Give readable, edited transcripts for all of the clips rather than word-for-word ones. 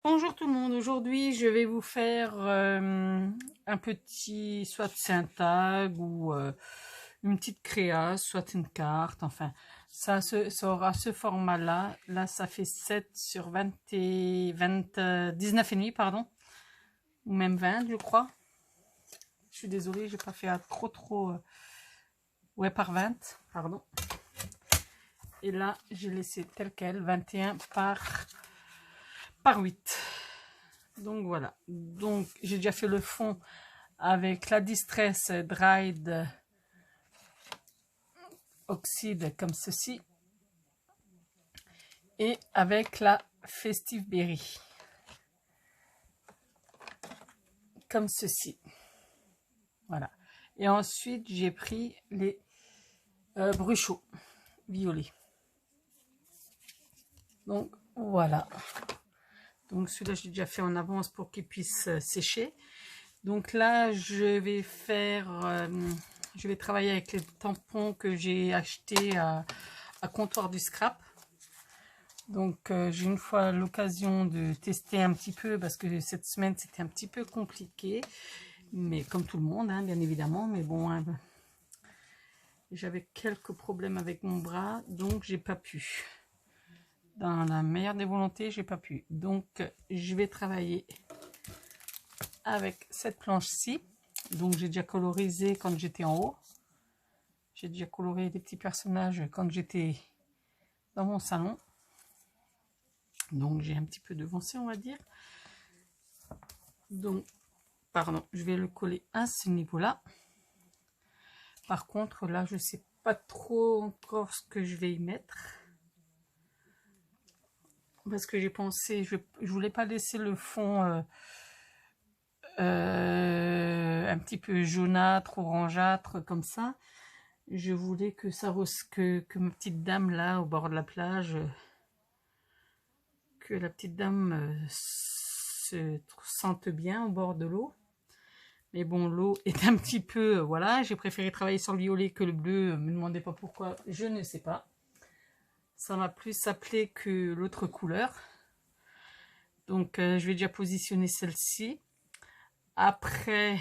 Bonjour tout le monde, aujourd'hui je vais vous faire un petit, soit c'est un tag ou une petite créa, soit une carte, enfin ça aura ce format là, ça fait 7 sur 20 et 19 et demi pardon, ou même 20 je crois, je suis désolée j'ai pas fait trop, ouais par 20 pardon, et là j'ai laissé tel quel 21 par 8. Donc voilà, donc j'ai déjà fait le fond avec la Distress Dried Oxide comme ceci et avec la Festive Berry comme ceci. Voilà. Et ensuite j'ai pris les bruchots violets. Donc voilà. Donc celui-là j'ai déjà fait en avance pour qu'il puisse sécher. Donc là je vais faire, je vais travailler avec les tampons que j'ai achetés à Comptoir du Scrap. Donc j'ai une fois l'occasion de tester un petit peu parce que cette semaine c'était un petit peu compliqué, mais comme tout le monde hein, bien évidemment, mais bon hein, j'avais quelques problèmes avec mon bras donc j'ai pas pu, dans la meilleure des volontés j'ai pas pu, donc je vais travailler avec cette planche-ci. Donc j'ai déjà colorisé quand j'étais en haut, j'ai déjà coloré des petits personnages quand j'étais dans mon salon, donc j'ai un petit peu devancé on va dire. Donc pardon, je vais le coller à ce niveau là. Par contre là je sais pas trop encore ce que je vais y mettre parce que j'ai pensé, je voulais pas laisser le fond un petit peu jaunâtre, orangeâtre comme ça. Je voulais que ça que ma petite dame là au bord de la plage, que la petite dame se sente bien au bord de l'eau. Mais bon, l'eau est un petit peu, voilà, j'ai préféré travailler sur le violet que le bleu, me demandez pas pourquoi, je ne sais pas. Ça m'a plus appelé que l'autre couleur. Donc je vais déjà positionner celle-ci. Après,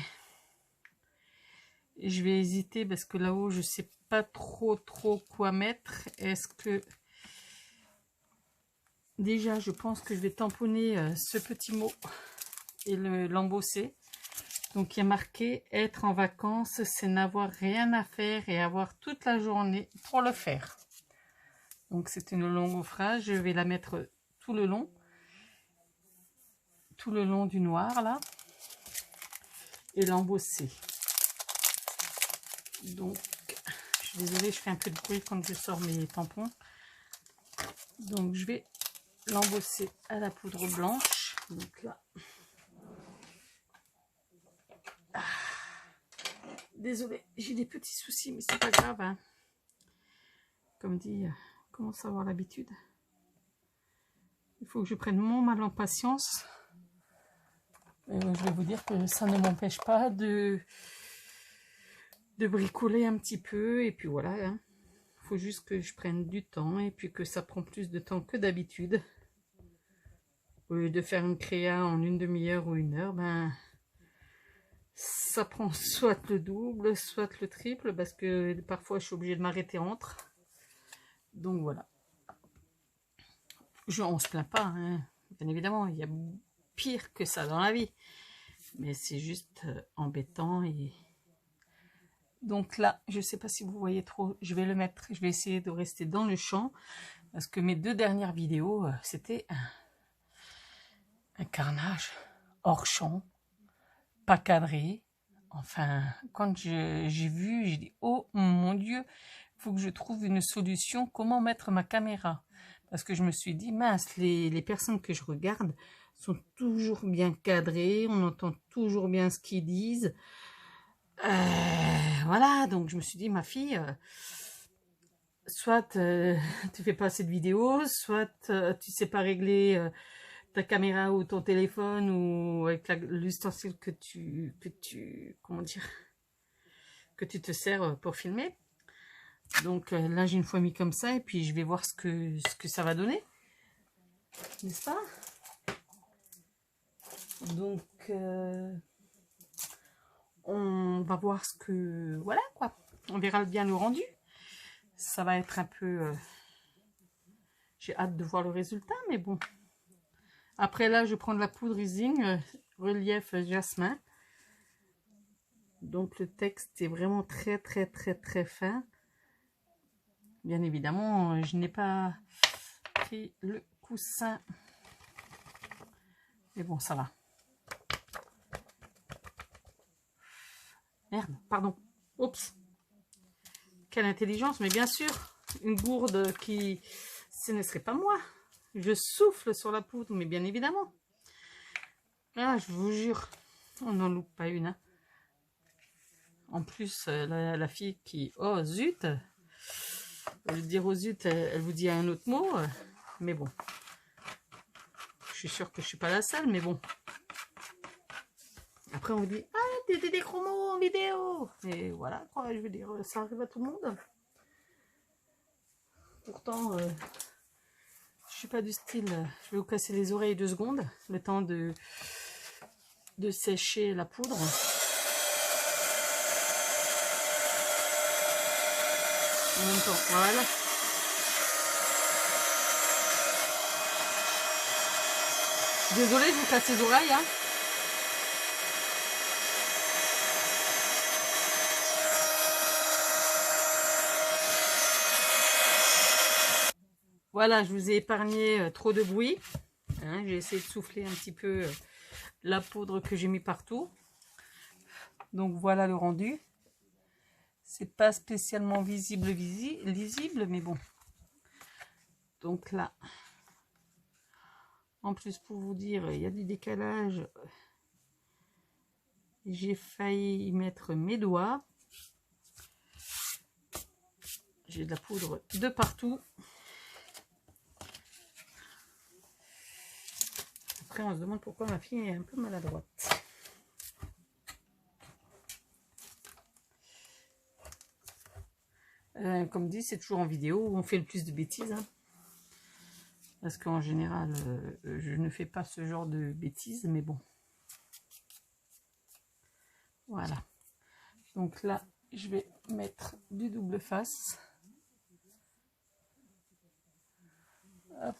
je vais hésiter parce que là-haut, je sais pas trop quoi mettre. Est-ce que... Déjà, je pense que je vais tamponner ce petit mot et l'embosser. Donc il y a marqué « Être en vacances, c'est n'avoir rien à faire et avoir toute la journée pour le faire ». Donc c'est une longue phrase, je vais la mettre tout le long du noir là, et l'embosser. Donc je suis désolée, je fais un peu de bruit quand je sors mes tampons. Donc je vais l'embosser à la poudre blanche. Donc là, désolée, j'ai des petits soucis, mais c'est pas grave hein. Comme dit, on commence à avoir l'habitude. Il faut que je prenne mon mal en patience. Je vais vous dire que ça ne m'empêche pas de bricoler un petit peu. Et puis voilà, hein. Il faut juste que je prenne du temps et puis que ça prend plus de temps que d'habitude. Au lieu de faire une créa en une demi-heure ou une heure, ben ça prend soit le double, soit le triple, parce que parfois je suis obligée de m'arrêter entre. Donc voilà. On se plaint pas, hein. Bien évidemment, il y a pire que ça dans la vie. Mais c'est juste embêtant. Et donc là, je ne sais pas si vous voyez trop, je vais le mettre, je vais essayer de rester dans le champ, parce que mes deux dernières vidéos, c'était un carnage hors champ, pas cadré. Enfin, quand j'ai vu, j'ai dit, oh mon Dieu, il faut que je trouve une solution, comment mettre ma caméra. Parce que je me suis dit, mince, les personnes que je regarde sont toujours bien cadrées, on entend toujours bien ce qu'ils disent. Voilà, donc je me suis dit, ma fille, soit tu fais pas assez de vidéos, soit tu sais pas régler ta caméra ou ton téléphone ou avec l'ustensile que comment dire, que tu te sers pour filmer. Donc là j'ai une fois mis comme ça et puis je vais voir ce que ça va donner, n'est-ce pas? Donc, on va voir ce que... Voilà, quoi. On verra bien le rendu. Ça va être un peu... j'ai hâte de voir le résultat, mais bon. Après, là, je prends de la poudre Ising, relief jasmin. Donc, le texte est vraiment très, très, très, très fin. Bien évidemment, je n'ai pas fait le coussin. Mais bon, ça va. Merde, pardon. Oups. Quelle intelligence, mais bien sûr, une gourde qui... Ce ne serait pas moi. Je souffle sur la poudre, mais bien évidemment. Ah, je vous jure, on n'en loupe pas une. Hein. En plus, la fille qui... Oh, zut. Au lieu de dire oh zut, elle vous dit un autre mot. Mais bon. Je suis sûre que je ne suis pas la seule, mais bon. Après, on vous dit, ah, t'es des chromos en vidéo. Et voilà, quoi, je veux dire, ça arrive à tout le monde. Pourtant, je suis pas du style, je vais vous casser les oreilles 2 secondes, le temps de sécher la poudre. En même temps, voilà. Désolée, je vous casse les oreilles, hein. Voilà, je vous ai épargné trop de bruit. Hein, j'ai essayé de souffler un petit peu la poudre que j'ai mis partout. Donc voilà le rendu. C'est pas spécialement lisible, mais bon. Donc là, en plus pour vous dire, il y a du décalage. J'ai failli y mettre mes doigts. J'ai de la poudre de partout. Après, on se demande pourquoi ma fille est un peu maladroite. Comme dit, c'est toujours en vidéo où on fait le plus de bêtises. Hein. Parce qu'en général, je ne fais pas ce genre de bêtises, mais bon. Voilà. Donc là, je vais mettre du double face. Hop.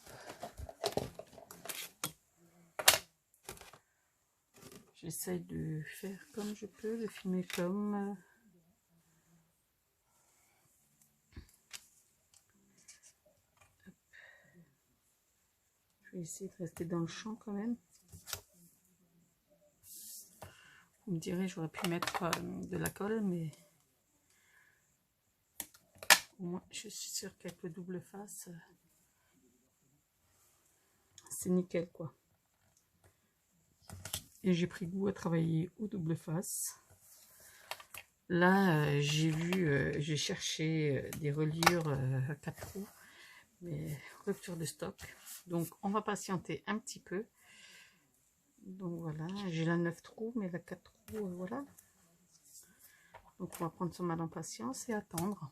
J'essaye de faire comme je peux, de filmer comme... Je vais essayer de rester dans le champ quand même. Vous me direz, j'aurais pu mettre de la colle, mais au moins, je suis sûre qu'avec le double face, c'est nickel, quoi. Et j'ai pris goût à travailler au double face. Là, j'ai cherché des reliures à 4 trous, mais rupture de stock. Donc, on va patienter un petit peu. Donc voilà, j'ai la 9 trous, mais la 4 trous, voilà. Donc on va prendre son mal en patience et attendre.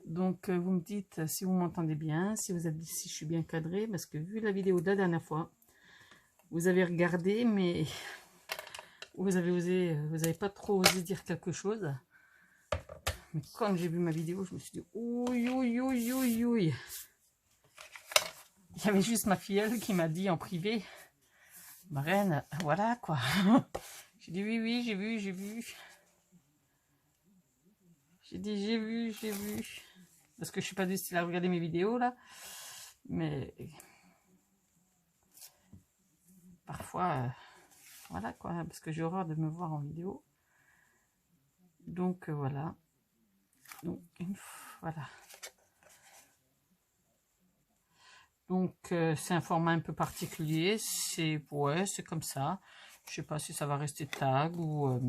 Donc vous me dites si vous m'entendez bien, si vous avez dit si je suis bien cadrée, parce que vu la vidéo de la dernière fois, vous avez regardé, mais vous n'avez pas trop osé dire quelque chose. Mais quand j'ai vu ma vidéo, je me suis dit, ouïe, ouïe, ouïe, ouïe, ouïe. Il y avait juste ma filleule qui m'a dit en privé, Marraine, voilà quoi. J'ai dit oui, oui, j'ai vu, j'ai vu. J'ai dit j'ai vu. Parce que je suis pas du style à regarder mes vidéos là. Mais parfois, voilà quoi, parce que j'ai horreur de me voir en vidéo. Donc voilà. Donc voilà. Donc c'est un format un peu particulier. C'est ouais, c'est comme ça. Je sais pas si ça va rester tag ou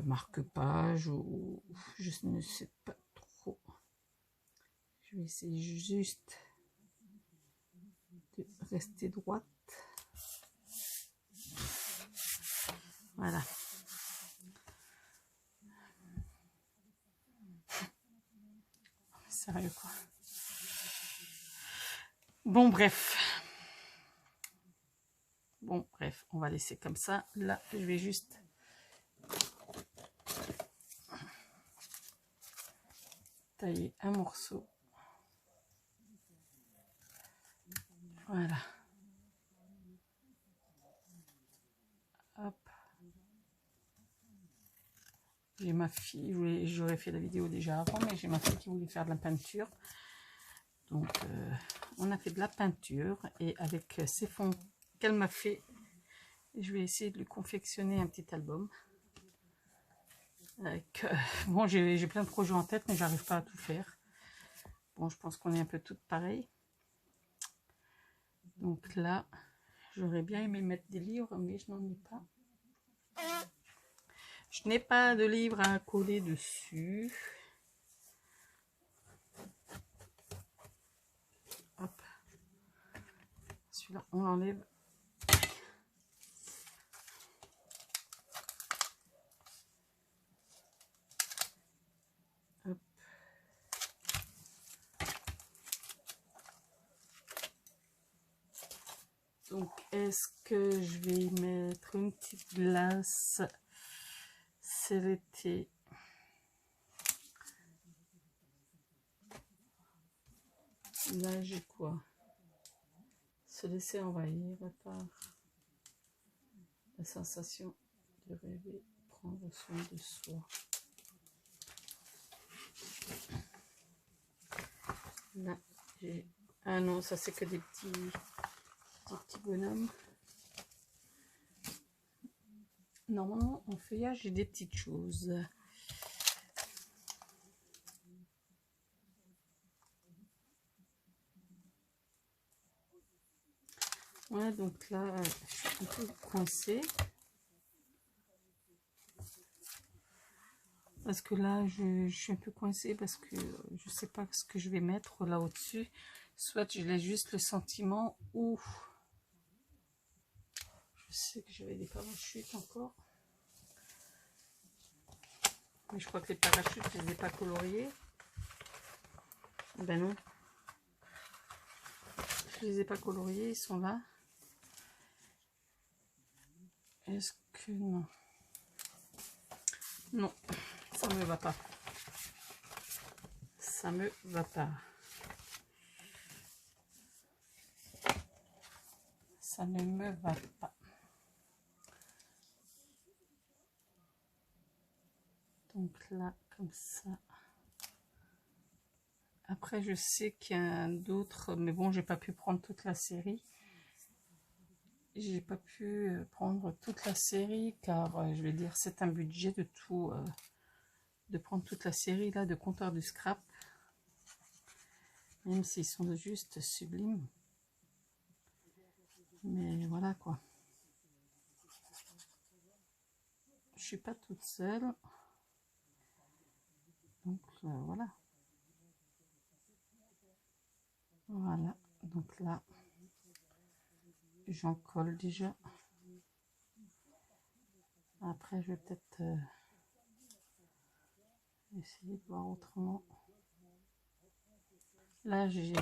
marque-page ou je ne sais pas trop. Je vais essayer juste de rester droite. Voilà. Sérieux quoi. Bon, bref. Bon, bref, on va laisser comme ça. Là, je vais juste tailler un morceau. Voilà. Hop. J'ai ma fille, j'aurais fait la vidéo déjà avant, mais j'ai ma fille qui voulait faire de la peinture. Donc, on a fait de la peinture et avec ces fonds qu'elle m'a fait, je vais essayer de lui confectionner un petit album. Avec, bon, j'ai plein de projets en tête, mais j'arrive pas à tout faire. Bon, je pense qu'on est un peu toutes pareilles. Donc là, j'aurais bien aimé mettre des livres, mais je n'en ai pas. Je n'ai pas de livre à coller dessus. Hop. Celui-là, on l'enlève. Hop. Donc, est-ce que je vais y mettre une petite glace? C'est l'été. Là, j'ai quoi? Se laisser envahir par la sensation de rêver, prendre soin de soi. Là, j'ai... Ah non, ça c'est que des petits bonhommes. Normalement, en feuillage, j'ai des petites choses. Ouais, donc là, je suis un peu coincée. Parce que là, je suis un peu coincée parce que je sais pas ce que je vais mettre là au-dessus. Soit je laisse juste le sentiment ou... Je sais que j'avais des parachutes encore. Mais je crois que les parachutes, je les ai pas coloriés. Ben non. Je les ai pas coloriés, ils sont là. Est-ce que non? Non, ça me va pas. Ça me va pas. Ça ne me va pas. Donc là, comme ça. Après, je sais qu'il y a d'autres, mais bon, j'ai pas pu prendre toute la série. J'ai pas pu prendre toute la série car je vais dire c'est un budget de tout, de prendre toute la série là de Comptoir du Scrap, même s'ils sont juste sublimes. Mais voilà quoi. Je suis pas toute seule, donc voilà. Voilà, donc là, j'en colle déjà. Après, je vais peut-être essayer de voir autrement. Là, j'ai...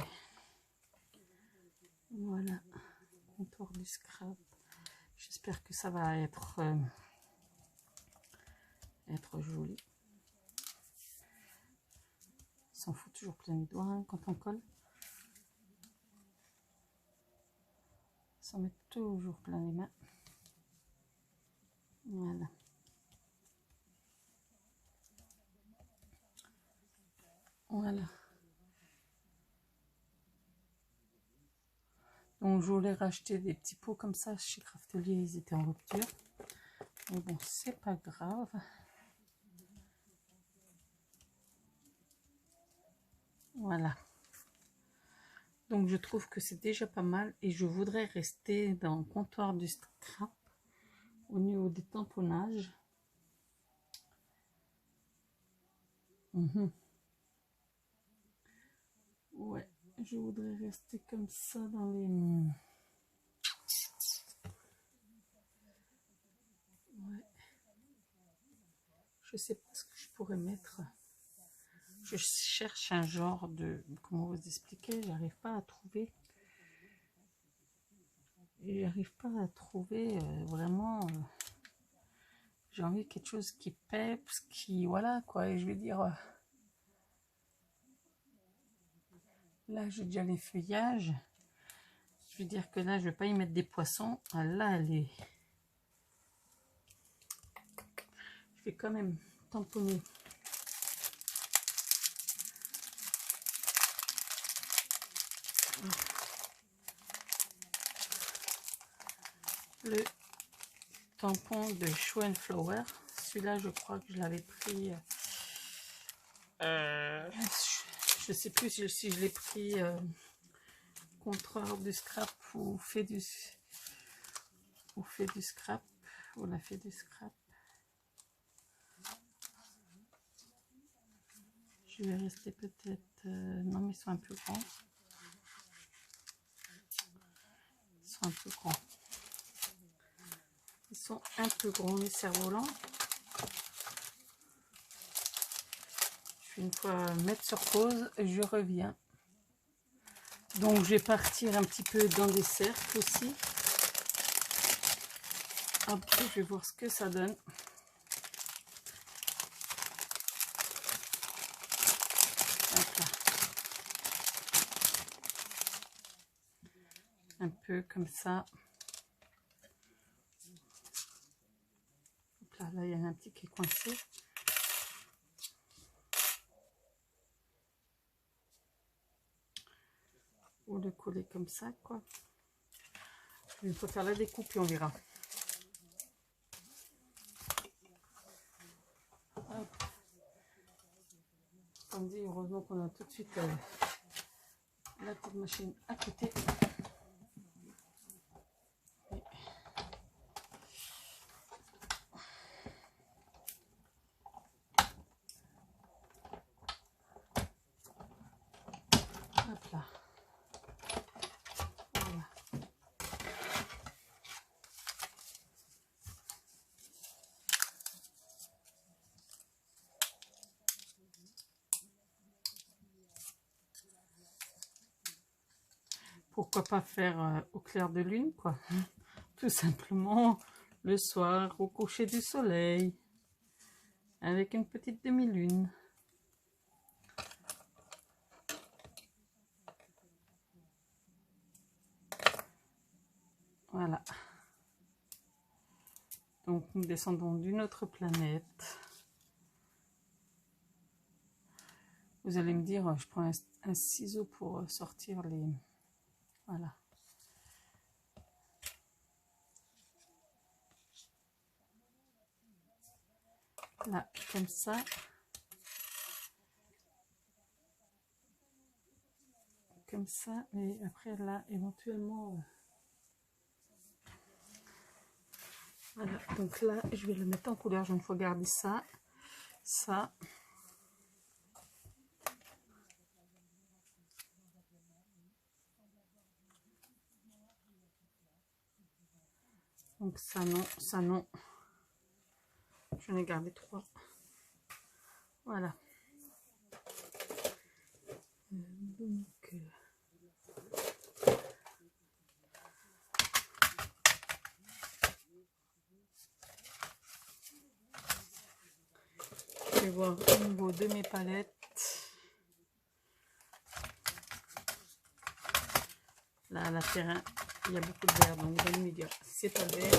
Voilà, Comptoir du Scrap. J'espère que ça va être joli. On s'en fout toujours plein les doigts hein, quand on colle. Ça met toujours plein les mains. Voilà. Voilà. Donc je voulais racheter des petits pots comme ça chez Craftelier, ils étaient en rupture. Mais bon, c'est pas grave. Voilà. Donc je trouve que c'est déjà pas mal et je voudrais rester dans le Comptoir du Scrap au niveau des tamponnages. Ouais, je voudrais rester comme ça dans les... Ouais. Je sais pas ce que je pourrais mettre. Je cherche un genre de... Comment vous expliquer? J'arrive pas à trouver. j'arrive pas à trouver vraiment. J'ai envie de quelque chose qui peps, qui voilà quoi. Et je vais dire, là j'ai déjà les feuillages. Je veux dire que là je vais pas y mettre des poissons. Ah, là elle est. Je vais quand même tamponner. Le tampon de Show and Flower. Celui-là, je crois que je l'avais pris. Je sais plus si je l'ai pris contreur du scrap ou fait du scrap. On a fait du scrap. Je vais rester peut-être. Non, mais ils sont un peu grands. Ils sont un peu grands. Ils sont un peu grands, les cerfs-volants. Je vais une fois mettre sur pause, je reviens. Donc je vais partir un petit peu dans des cercles aussi. Après je vais voir ce que ça donne. Hop là. Un peu comme ça. Hop là, là il y en a un petit qui est coincé. Ou le coller comme ça quoi. Il faut faire la découpe et on verra. Hop. Comme dit, heureusement qu'on a tout de suite la petite machine à côté. Hop là. Voilà. Pourquoi pas faire au clair de lune, quoi. Tout simplement le soir, au coucher du soleil, avec une petite demi-lune. Voilà. Donc nous descendons d'une autre planète. Vous allez me dire, je prends un ciseau pour sortir les... Voilà. Là, comme ça. Comme ça. Et après, là, éventuellement... Voilà. Donc là, je vais le mettre en couleur. Je vais une fois garder ça. Ça. Donc ça non, ça non. J'en ai gardé 3. Voilà. Donc, je vais voir au niveau de mes palettes. Là, la terrain, il y a beaucoup de vert, donc vous allez me dire, c'est pas vert.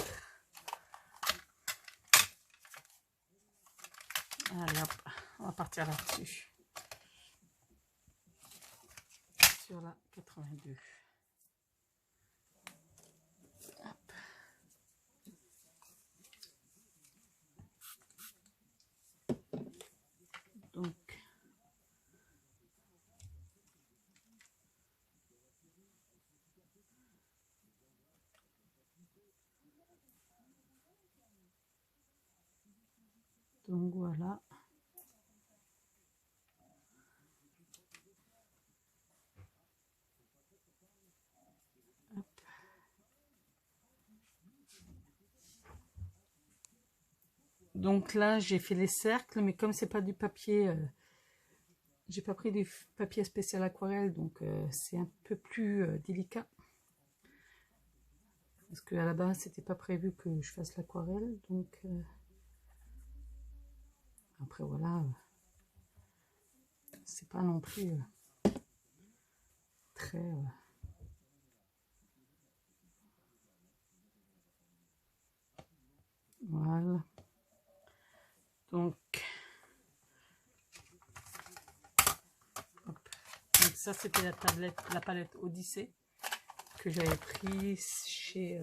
Allez hop, on va partir là-dessus. Sur la 82. Hop. Donc voilà. Hop. Donc là, j'ai fait les cercles, mais comme c'est pas du papier, j'ai pas pris du papier spécial aquarelle, donc c'est un peu plus délicat. Parce que à la base, c'était pas prévu que je fasse l'aquarelle. Donc, après, voilà. C'est pas non plus très... voilà. Donc, hop. Donc ça, c'était la palette Odyssée que j'avais pris chez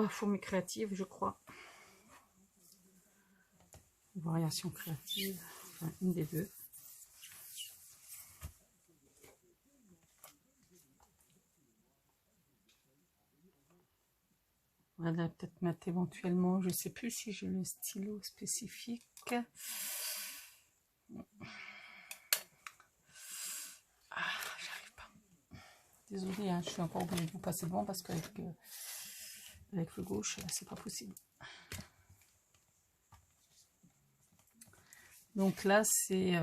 Fourmi Créative, je crois. Variation créative, enfin, une des deux. Voilà, peut-être mettre éventuellement, je sais plus si j'ai le stylo spécifique. J'arrive pas. Désolée, hein, je suis encore obligée de vous passer devant parce qu'avec avec le gauche, c'est pas possible. Donc là, c'est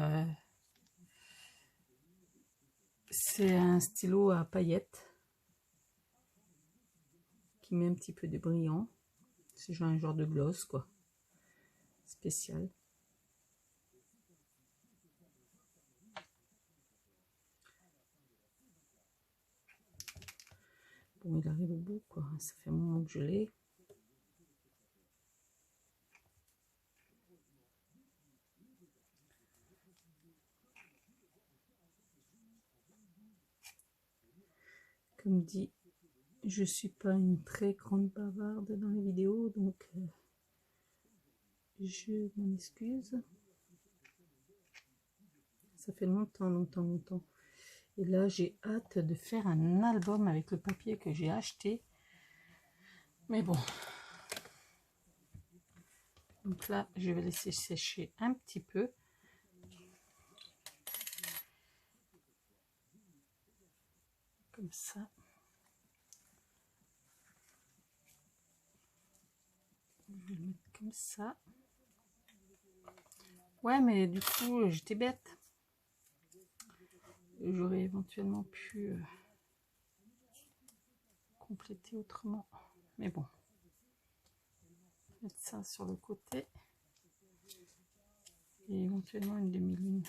un stylo à paillettes qui met un petit peu de brillant. C'est un genre de gloss, quoi. Spécial. Bon, il arrive au bout, quoi. Ça fait un moment que je l'ai. Comme dit, je suis pas une très grande bavarde dans les vidéos, donc je m'en excuse. Ça fait longtemps. Et là, j'ai hâte de faire un album avec le papier que j'ai acheté. Mais bon. Donc là, je vais laisser sécher un petit peu. Comme ça. Je vais le mettre comme ça. Ouais, mais du coup, j'étais bête. J'aurais éventuellement pu compléter autrement. Mais bon. Mettre ça sur le côté. Et éventuellement une demi-lune.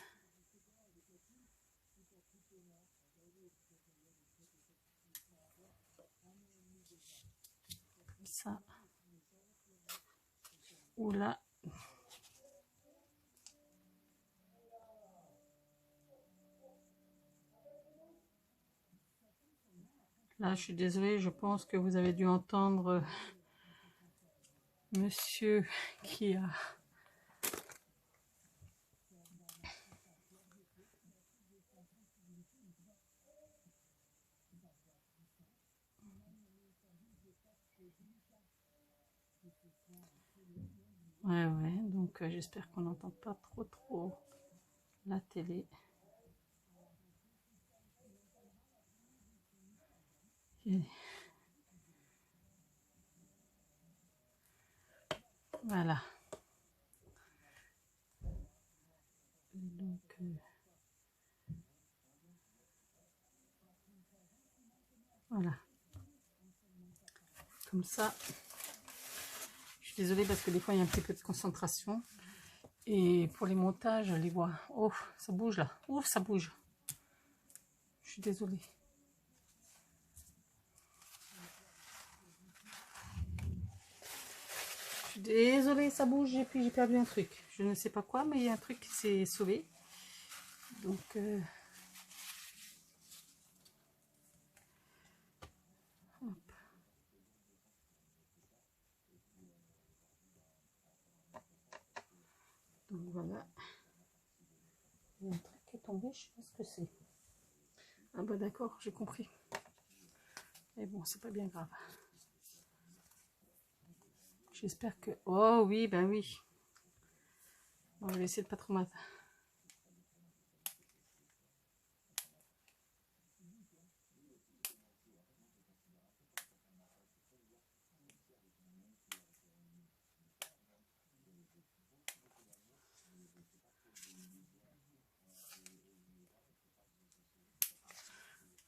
Comme ça. Ou là. Là, je suis désolée, je pense que vous avez dû entendre monsieur qui a... Ouais, donc j'espère qu'on n'entend pas trop la télé. Et... voilà. Donc, voilà. Comme ça. Je suis désolée parce que des fois, il y a un petit peu de concentration. Et pour les montages, les voix... Oh, ça bouge là. Ouf, ça bouge. Je suis désolée. Je suis désolée, ça bouge et puis j'ai perdu un truc. Je ne sais pas quoi, mais il y a un truc qui s'est sauvé. Donc... hop. Donc voilà. Il y a un truc qui est tombé, je sais pas ce que c'est. Ah bah d'accord, j'ai compris. Mais bon, c'est pas bien grave. J'espère que... Oh oui, ben oui. On va essayer de pas trop mal.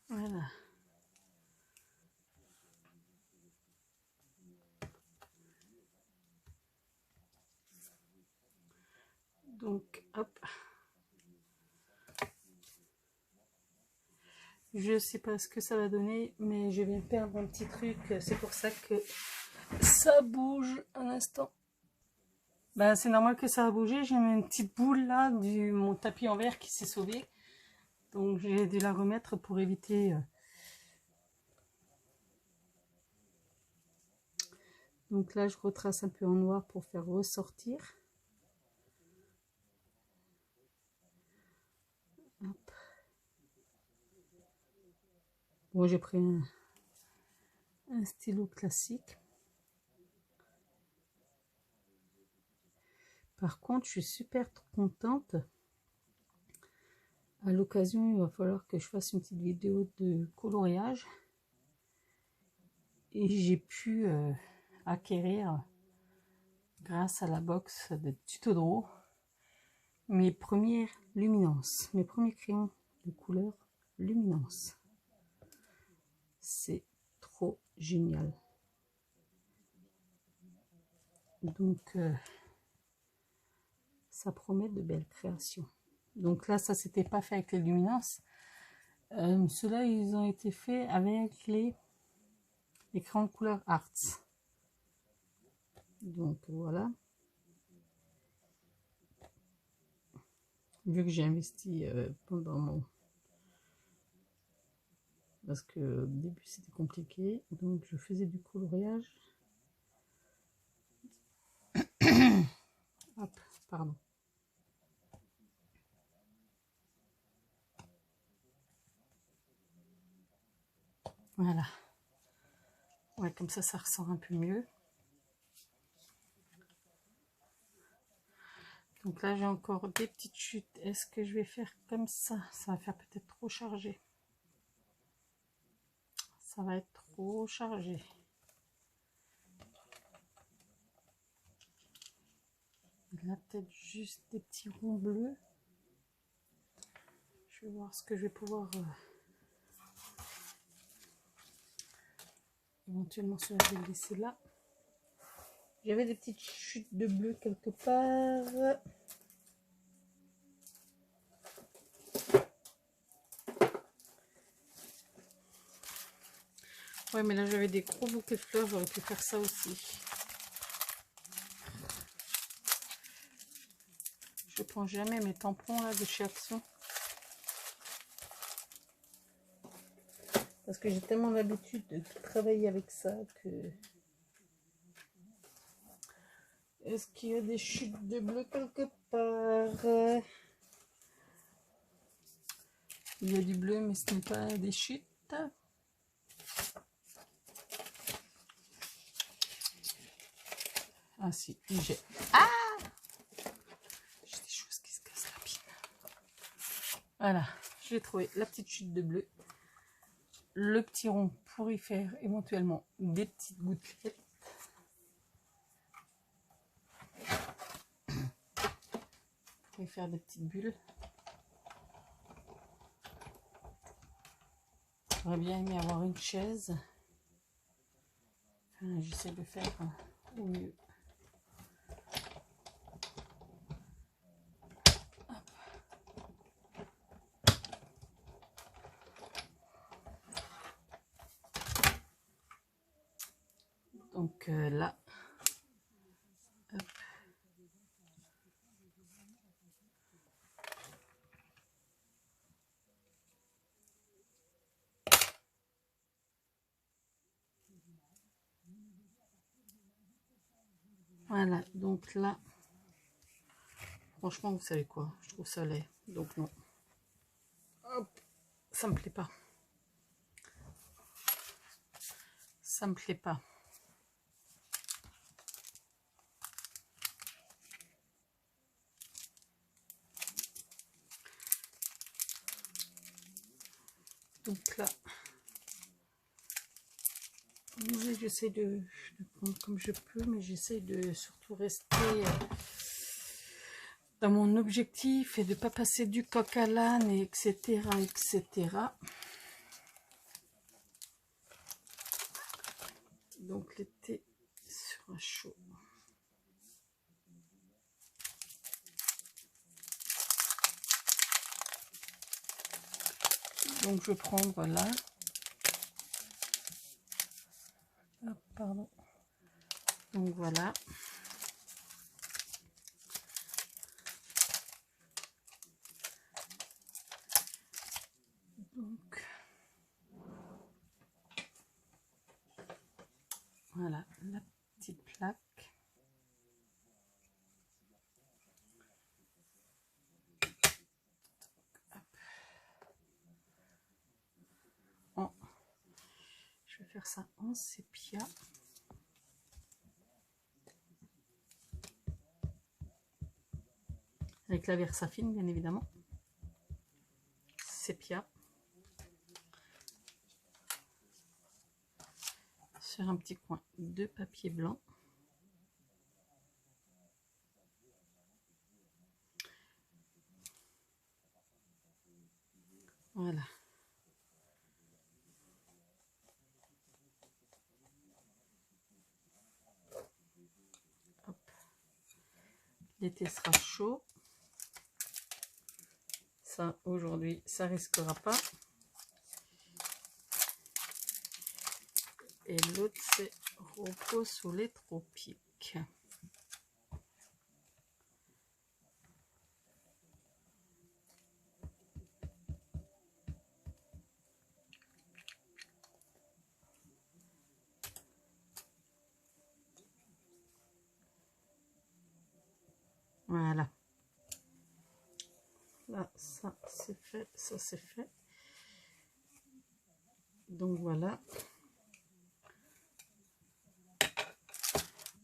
Voilà. Donc, hop. Je sais pas ce que ça va donner, mais je viens perdre un petit truc. C'est pour ça que ça bouge un instant. Ben, c'est normal que ça a bougé. J'ai mis une petite boule là, mon tapis en verre qui s'est sauvé. Donc, j'ai dû la remettre pour éviter... Donc là, je retrace un peu en noir pour faire ressortir. Hop. Bon, j'ai pris un stylo classique. Par contre, je suis super contente. À l'occasion, il va falloir que je fasse une petite vidéo de coloriage. Et j'ai pu acquérir, grâce à la box de Tuto Draw, mes premières luminances, mes premiers crayons de couleur luminance. C'est trop génial. Donc, ça promet de belles créations. Donc là, ça s'était pas fait avec les luminances. Ceux-là, ils ont été faits avec les crayons de couleur Arts. Donc voilà. Vu que j'ai investi pendant mon... Parce que au début c'était compliqué, donc je faisais du coloriage. Hop, pardon. Voilà. Ouais, comme ça ressort un peu mieux. Donc là, j'ai encore des petites chutes. Est-ce que je vais faire comme ça? Ça va faire peut-être trop chargé. Ça va être trop chargé. Là, peut-être juste des petits ronds bleus. Je vais voir ce que je vais pouvoir... éventuellement, cela, je vais le laisser là. J'avais des petites chutes de bleu quelque part. Ouais, mais là, j'avais des gros bouquets de fleurs. J'aurais pu faire ça aussi. Je prends jamais mes tampons là de chez Action. Parce que j'ai tellement l'habitude de travailler avec ça que... Est-ce qu'il y a des chutes de bleu quelque part? Il y a du bleu, mais ce n'est pas des chutes. Ah si, j'ai... Ah! J'ai des choses qui se cassent la pine. Voilà, j'ai trouvé la petite chute de bleu. Le petit rond pour y faire éventuellement des petites gouttelettes. Pour y faire des petites bulles. J'aurais bien aimé avoir une chaise. Enfin, j'essaie de faire au mieux. Donc là, hop. Voilà, donc là, franchement, vous savez quoi, je trouve ça laid, donc non. Hop, ça me plaît pas. Ça me plaît pas. Donc là, j'essaie de prendre comme je peux, mais j'essaie de surtout rester dans mon objectif et de pas passer du coq à l'âne, etc., etc. Donc l'été sera chaud. Donc je vais prendre là. Hop, pardon. Donc voilà. Donc voilà la petite plaque. Oh, je vais faire ça en sépia. Avec la Versafine, bien évidemment. Sépia. Sur un petit coin de papier blanc. Voilà. L'été sera chaud. Ça, aujourd'hui, ça risquera pas. Et l'autre, c'est repos sous les tropiques. Voilà. Là, ça c'est fait, ça c'est fait. Donc voilà.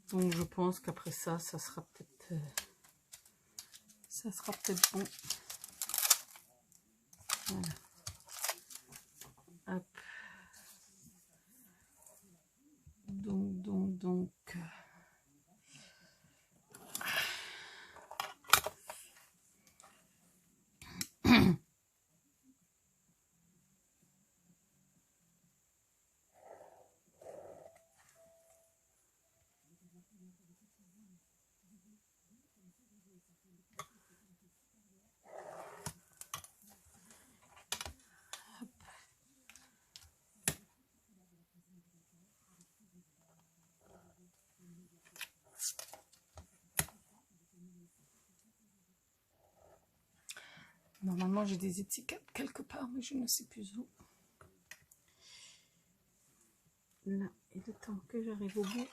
Donc je pense qu'après ça, ça sera peut-être bon. Voilà. Hop. Donc. Normalement, j'ai des étiquettes quelque part, mais je ne sais plus où. Là, et le temps que j'arrive au bout.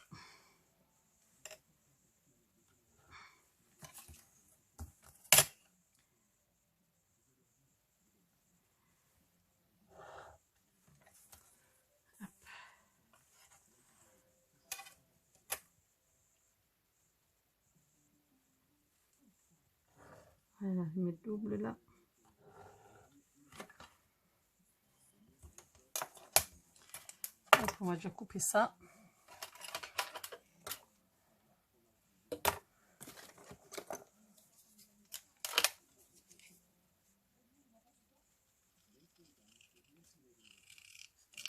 Voilà, je mets double là. Hop, on va déjà couper ça.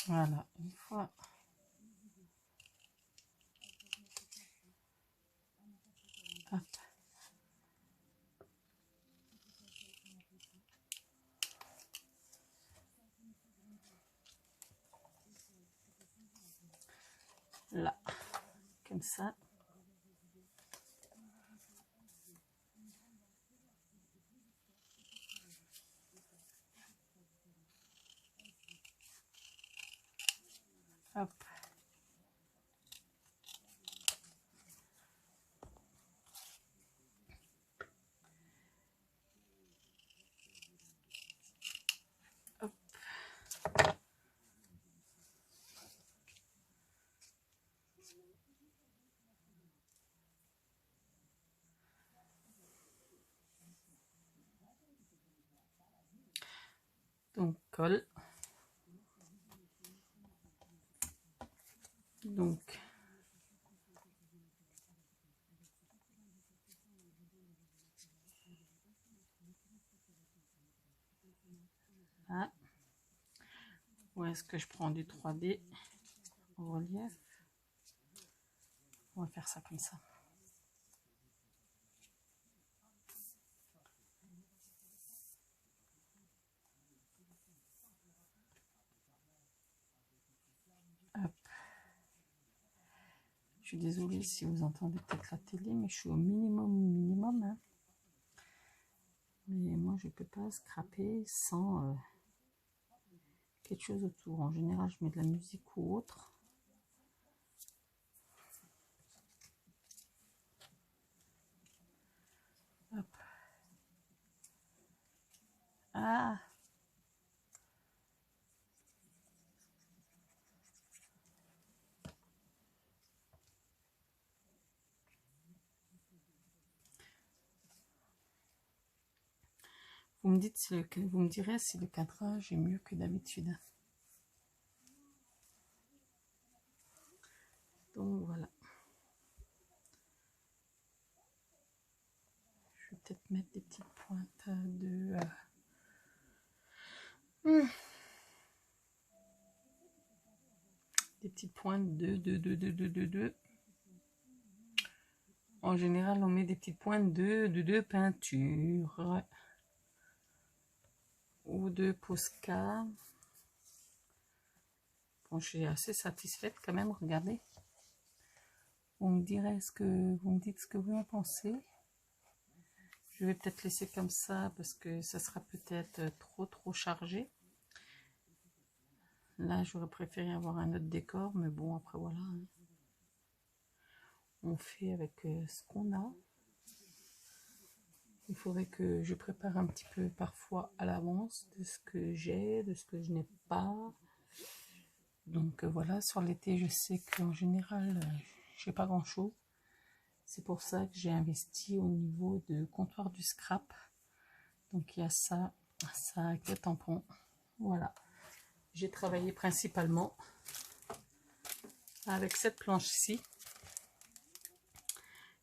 Voilà, une fois. Hop. Là, comme ça. Hop. Hop. Donc, colle. Donc, là. Où est-ce que je prends du 3D en relief? On va faire ça comme ça. suis désolée si vous entendez peut-être la télé, mais je suis au minimum. Hein. Mais moi, je ne peux pas scraper sans quelque chose autour. En général, je mets de la musique ou autre. Hop. Ah! Vous me dites si vous me direz si le cadrage est mieux que d'habitude. Donc voilà. Je vais peut-être mettre des petites pointes de des petites pointes de. En général, on met des petites pointes de peinture ou de Posca. Bon, je suis assez satisfaite quand même. Regardez. Vous me direz vous me dites ce que vous en pensez. Je vais peut-être laisser comme ça parce que ça sera peut-être trop chargé. Là, j'aurais préféré avoir un autre décor, mais bon, après voilà. Hein. On fait avec ce qu'on a. Il faudrait que je prépare un petit peu parfois à l'avance de ce que j'ai, de ce que je n'ai pas. Donc voilà, sur l'été, je sais qu'en général, je n'ai pas grand-chose. C'est pour ça que j'ai investi au niveau de comptoir du scrap. Donc il y a ça avec le tampon. Voilà. J'ai travaillé principalement avec cette planche-ci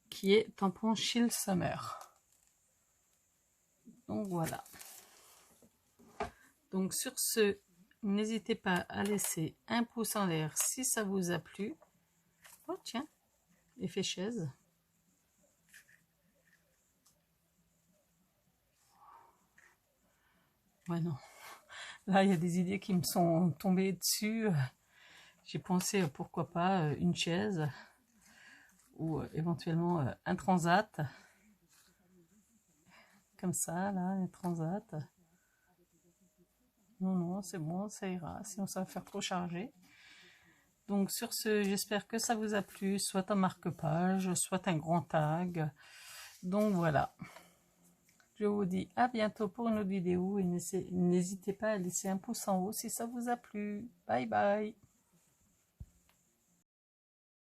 qui est tampon Chill Summer. Donc voilà. Donc sur ce, n'hésitez pas à laisser un pouce en l'air si ça vous a plu. Oh tiens, effet chaise. Ouais non. Là, il y a des idées qui me sont tombées dessus. J'ai pensé, pourquoi pas, une chaise ou éventuellement un transat. Comme ça, là, un transat. Non, c'est bon, ça ira. Sinon, ça va faire trop chargé. Donc, sur ce, j'espère que ça vous a plu. Soit un marque-page, soit un grand tag. Donc, voilà. Je vous dis à bientôt pour une autre vidéo. Et n'hésitez pas à laisser un pouce en haut si ça vous a plu. Bye bye.